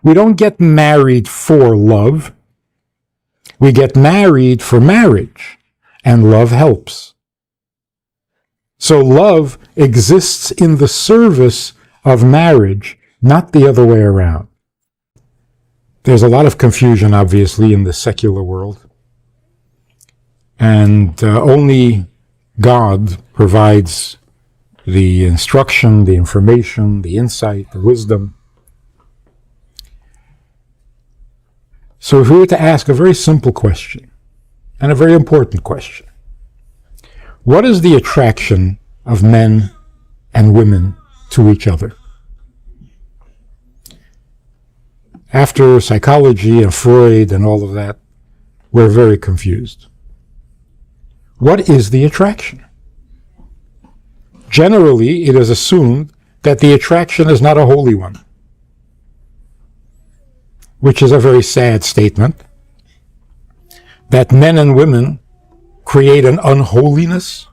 We don't get married for love. We get married for marriage, and love helps. So love exists in the service of marriage, not the other way around. There's a lot of confusion, obviously, in the secular world. And only God provides the instruction, the information, the insight, the wisdom. So if we were to ask a very simple question, and a very important question, what is the attraction of men and women to each other? After psychology and Freud and all of that, we're very confused. What is the attraction? Generally, it is assumed that the attraction is not a holy one, which is a very sad statement, that men and women create an unholiness.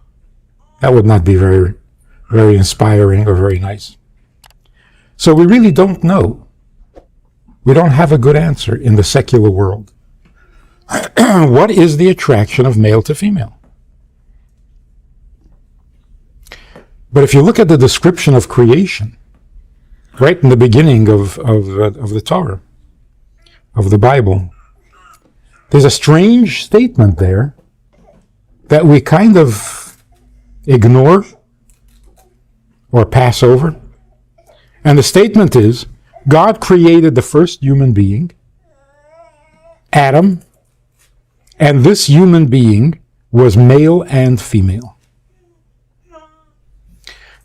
That would not be very, very inspiring or very nice. So we really don't know. We don't have a good answer in the secular world. What is the attraction of male to female? But if you look at the description of creation, right in the beginning of the Torah, of the Bible, there's a strange statement there that we kind of ignore or pass over. And the statement is, God created the first human being, Adam, and this human being was male and female.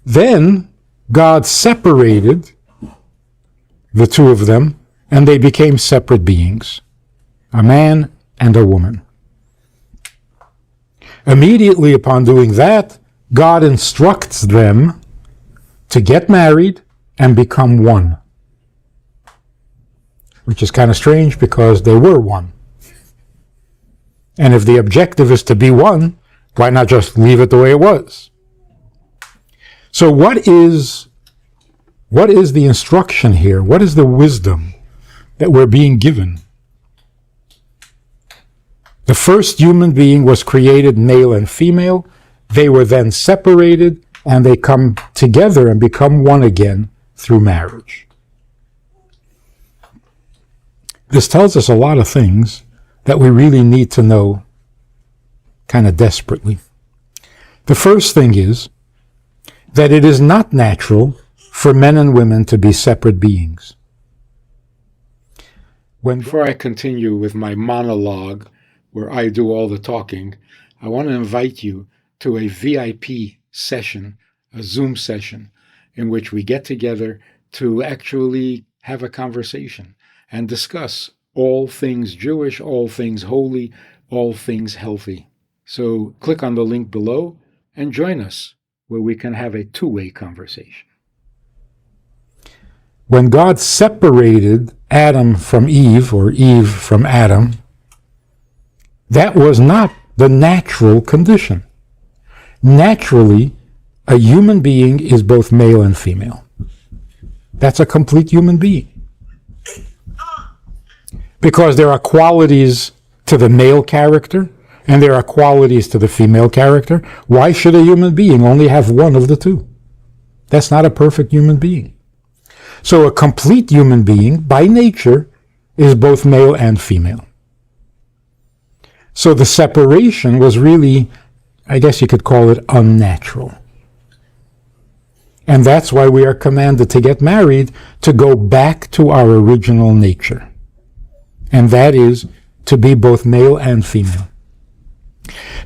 Then God separated the two of them, and they became separate beings, a man and a woman. Immediately upon doing that, God instructs them to get married and become one. Which is kind of strange because they were one. And if the objective is to be one, why not just leave it the way it was? So what is the instruction here? What is the wisdom that we're being given? The first human being was created male and female. They were then separated, and they come together and become one again through marriage. This tells us a lot of things that we really need to know kind of desperately. The first thing is that it is not natural for men and women to be separate beings. Before I continue with my monologue, where I do all the talking, I want to invite you to a VIP session, a Zoom session, in which we get together to actually have a conversation and discuss all things Jewish, all things holy, all things healthy. So click on the link below and join us, where we can have a two-way conversation. When God separated Adam from Eve, or Eve from Adam, that was not the natural condition. Naturally, a human being is both male and female. That's a complete human being. Because there are qualities to the male character, and there are qualities to the female character. Why should a human being only have one of the two? That's not a perfect human being. So a complete human being, by nature, is both male and female. So the separation was really, I guess you could call it, unnatural. And that's why we are commanded to get married, to go back to our original nature. And that is to be both male and female.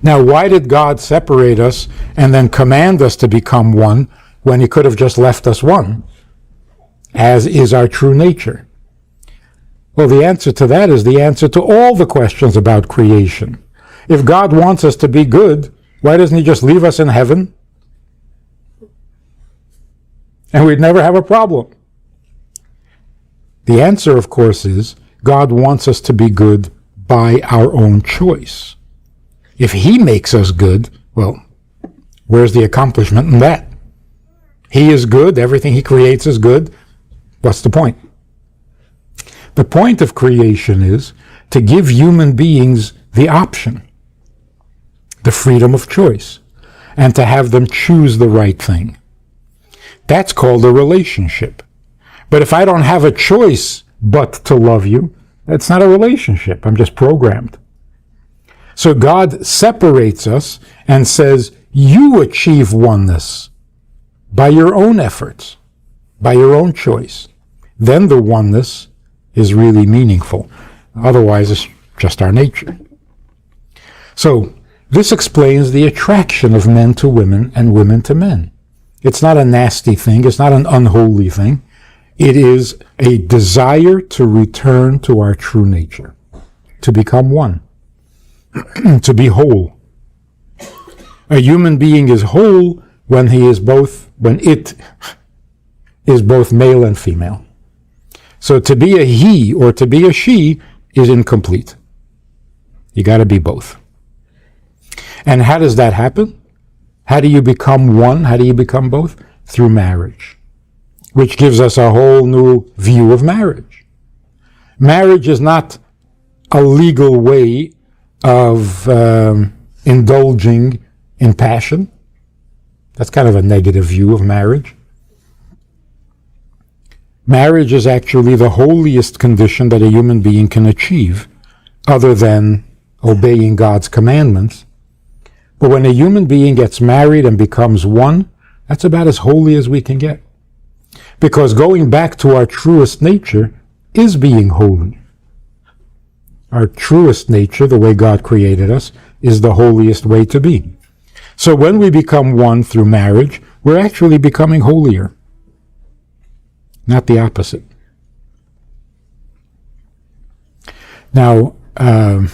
Now, why did God separate us and then command us to become one when he could have just left us one, as is our true nature? Well, the answer to that is the answer to all the questions about creation. If God wants us to be good, why doesn't he just leave us in heaven? And we'd never have a problem. The answer, of course, is God wants us to be good by our own choice. If he makes us good, well, where's the accomplishment in that? He is good, everything he creates is good. What's the point? The point of creation is to give human beings the option, the freedom of choice, and to have them choose the right thing. That's called a relationship. But if I don't have a choice but to love you, that's not a relationship. I'm just programmed. So God separates us and says, you achieve oneness by your own efforts, by your own choice. Then the oneness is really meaningful. Otherwise, it's just our nature. So this explains the attraction of men to women and women to men. It's not a nasty thing. It's not an unholy thing. It is a desire to return to our true nature, to become one, to be whole. A human being is whole when it is both male and female. So to be a he or to be a she is incomplete. You got to be both. And how does that happen? How do you become one? How do you become both? Through marriage, which gives us a whole new view of marriage. Marriage is not a legal way of indulging in passion. That's kind of a negative view of marriage. Marriage is actually the holiest condition that a human being can achieve, other than obeying God's commandments. But when a human being gets married and becomes one, that's about as holy as we can get. Because going back to our truest nature is being holy. Our truest nature, the way God created us, is the holiest way to be. So when we become one through marriage, we're actually becoming holier. Not the opposite. Now, the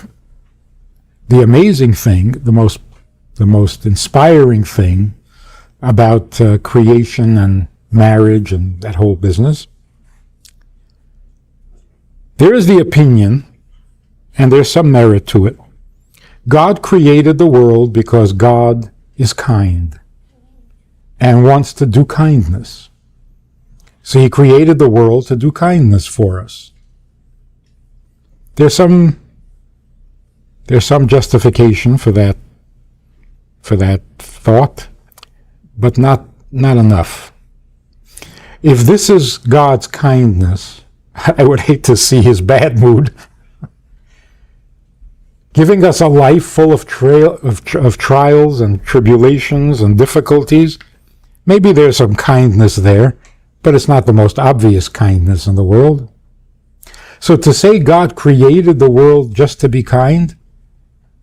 amazing thing, the most inspiring thing about creation and marriage and that whole business, there is the opinion, and there's some merit to it. God created the world because God is kind and wants to do kindness. So he created the world to do kindness for us. There's some justification for that thought, but not enough. If this is God's kindness, I would hate to see his bad mood. Giving us a life full of trials and tribulations and difficulties, maybe there's some kindness there, but it's not the most obvious kindness in the world. So to say God created the world just to be kind,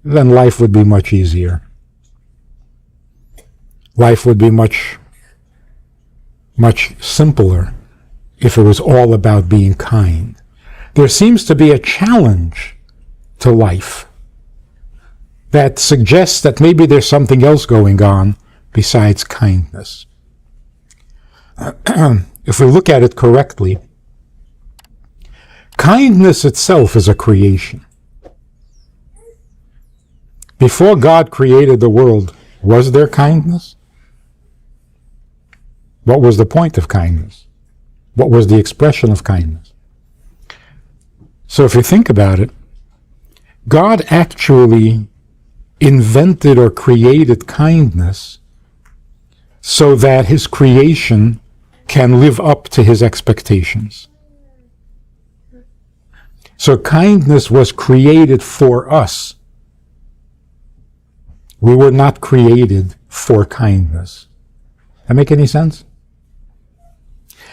then life would be much easier. Life would be much simpler if it was all about being kind. There seems to be a challenge to life that suggests that maybe there's something else going on besides kindness. If we look at it correctly, kindness itself is a creation. Before God created the world, was there kindness? What was the point of kindness? What was the expression of kindness? So if you think about it, God actually invented or created kindness so that his creation can live up to his expectations. So kindness was created for us. We were not created for kindness. That make any sense?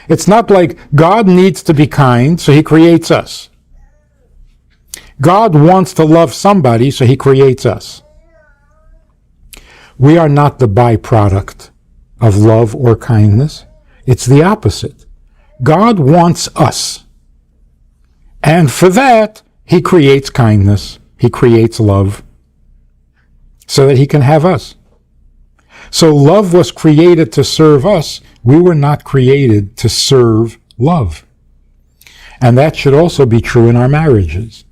It's not like God needs to be kind, so he creates us. God wants to love somebody, so he creates us. We are not the byproduct of love or kindness. It's the opposite. God wants us. And for that, he creates kindness. He creates love so that he can have us. So love was created to serve us. We were not created to serve love. And that should also be true in our marriages.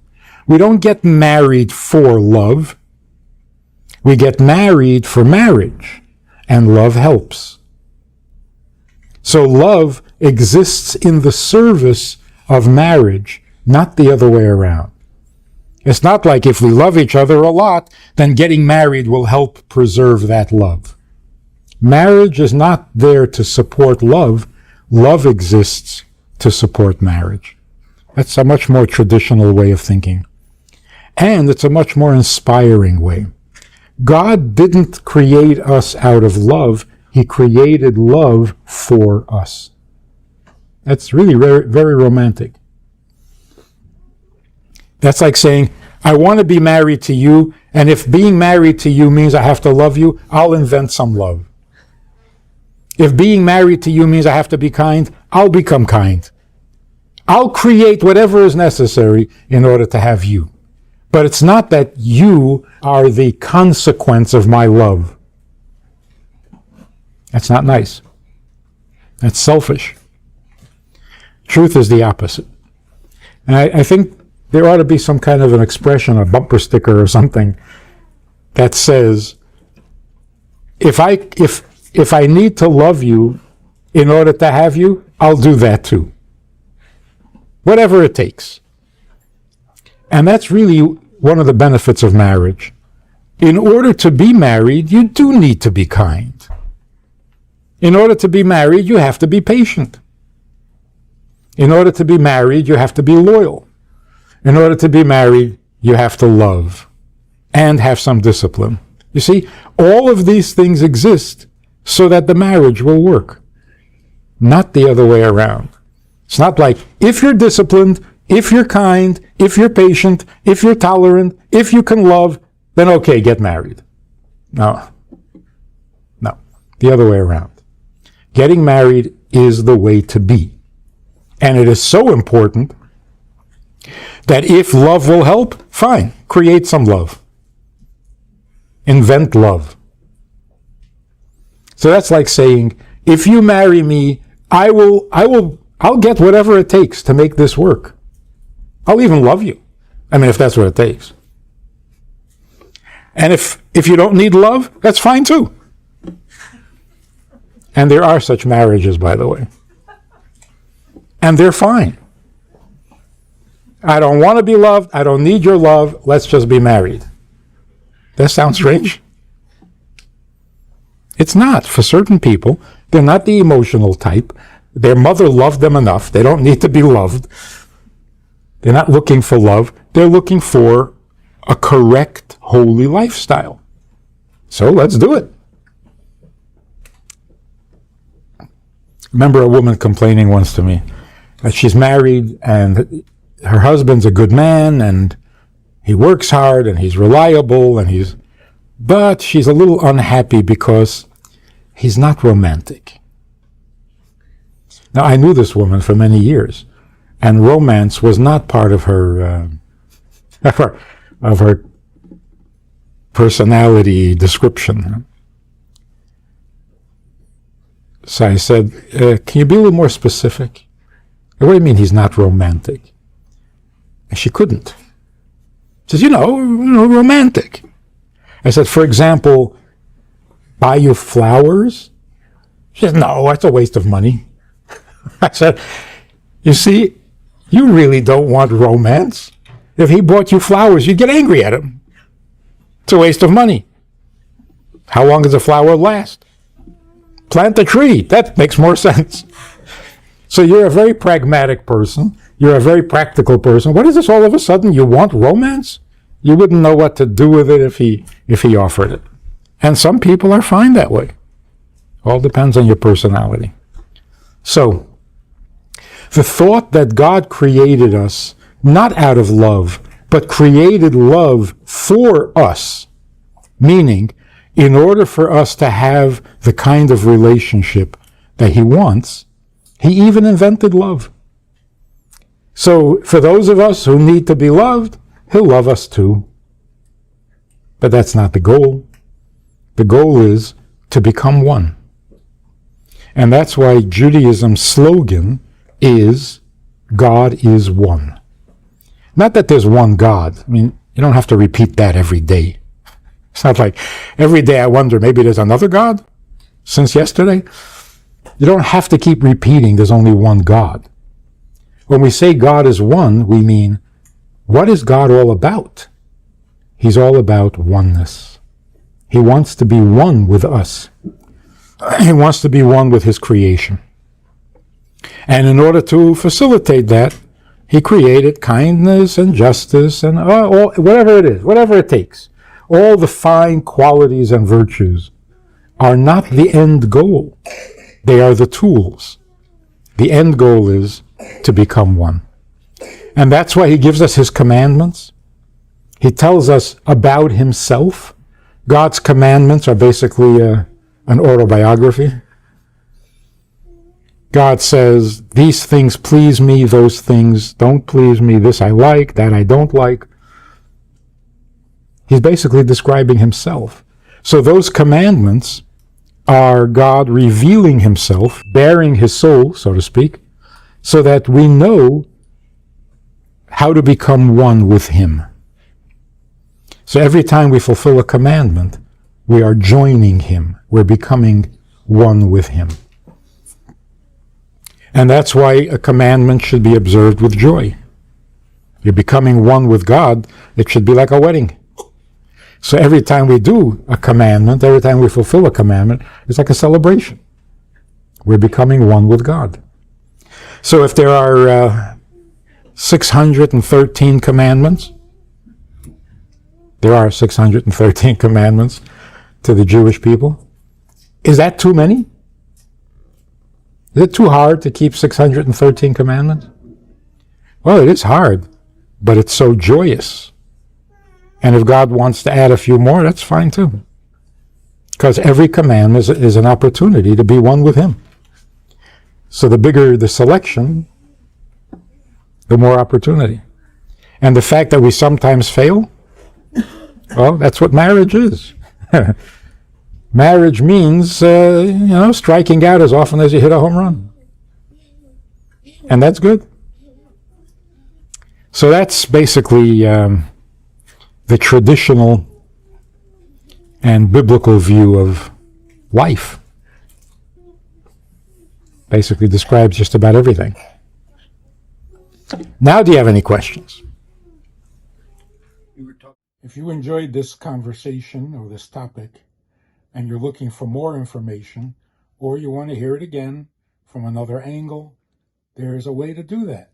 We don't get married for love. We get married for marriage, and love helps. So love exists in the service of marriage not the other way around. It's not like if we love each other a lot, then getting married will help preserve that love. Marriage is not there to support love. Love exists to support marriage. That's a much more traditional way of thinking. And it's a much more inspiring way. God didn't create us out of love. He created love for us. That's really very, very romantic. That's like saying, I want to be married to you, and if being married to you means I have to love you, I'll invent some love. If being married to you means I have to be kind, I'll become kind. I'll create whatever is necessary in order to have you. But it's not that you are the consequence of my love. That's not nice. That's selfish. Truth is the opposite. And I think there ought to be some kind of an expression, a bumper sticker or something, that says, if I need to love you in order to have you, I'll do that too. Whatever it takes. And that's really one of the benefits of marriage. In order to be married, you do need to be kind. In order to be married, you have to be patient. In order to be married, you have to be loyal. In order to be married, you have to love and have some discipline. You see, all of these things exist so that the marriage will work, not the other way around. It's not like, if you're disciplined, if you're kind, if you're patient, if you're tolerant, if you can love, then okay, get married. No, the other way around. Getting married is the way to be. And it is so important that if love will help, fine, create some love. Invent love. So that's like saying, if you marry me, I'll get whatever it takes to make this work. I'll even love you. I mean, if that's what it takes. And if you don't need love, that's fine too. And there are such marriages, by the way. And they're fine. I don't want to be loved. I don't need your love. Let's just be married. That sounds strange. It's not. For certain people, they're not the emotional type. Their mother loved them enough. They don't need to be loved. They're not looking for love. They're looking for a correct, holy lifestyle. So let's do it. Remember a woman complaining once to me that she's married and her husband's a good man and he works hard and he's reliable but she's a little unhappy because he's not romantic. Now, I knew this woman for many years, and romance was not part of her personality description. So I said, can you be a little more specific? What do you mean he's not romantic? And she couldn't. She says, you know, romantic. I said, for example, buy you flowers? She said, no, that's a waste of money. I said, you see, you really don't want romance. If he bought you flowers, you'd get angry at him. It's a waste of money. How long does a flower last? Plant a tree. That makes more sense. So you're a very pragmatic person. You're a very practical person. What is this all of a sudden? You want romance? You wouldn't know what to do with it if he offered it. And some people are fine that way. All depends on your personality. So, the thought that God created us not out of love, but created love for us, meaning in order for us to have the kind of relationship that he wants, he even invented love. So for those of us who need to be loved, he'll love us too. But that's not the goal. The goal is to become one. And that's why Judaism's slogan is, God is one. Not that there's one God. I mean, you don't have to repeat that every day. It's not like every day I wonder, maybe there's another God since yesterday. You don't have to keep repeating there's only one God. When we say God is one, we mean, what is God all about? He's all about oneness. He wants to be one with us. He wants to be one with his creation. And in order to facilitate that, he created kindness and justice and whatever it is, whatever it takes. All the fine qualities and virtues are not the end goal. They are the tools. The end goal is to become one. And that's why he gives us his commandments. He tells us about himself. God's commandments are basically an autobiography. God says, these things please me, those things don't please me, this I like, that I don't like. He's basically describing himself. So those commandments are God revealing himself, bearing his soul, so to speak, so that we know how to become one with him. So every time we fulfill a commandment, we are joining him. We're becoming one with him. And that's why a commandment should be observed with joy. You're becoming one with God. It should be like a wedding. So every time we do a commandment, every time we fulfill a commandment, it's like a celebration. We're becoming one with God. So if there are 613 commandments, there are 613 commandments to the Jewish people. Is that too many? Is it too hard to keep 613 commandments? Well, it is hard, but it's so joyous. And if God wants to add a few more, that's fine too. Because every commandment is an opportunity to be one with him. So the bigger the selection, the more opportunity. And the fact that we sometimes fail, well, that's what marriage is. Marriage means, striking out as often as you hit a home run. And that's good. So that's basically the traditional and biblical view of life. Basically describes just about everything. Now, do you have any questions? If you enjoyed this conversation or this topic, and you're looking for more information, or you want to hear it again from another angle, there's a way to do that.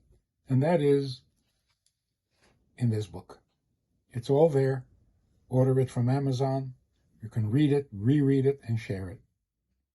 And that is in this book. It's all there. Order it from Amazon. You can read it, reread it, and share it.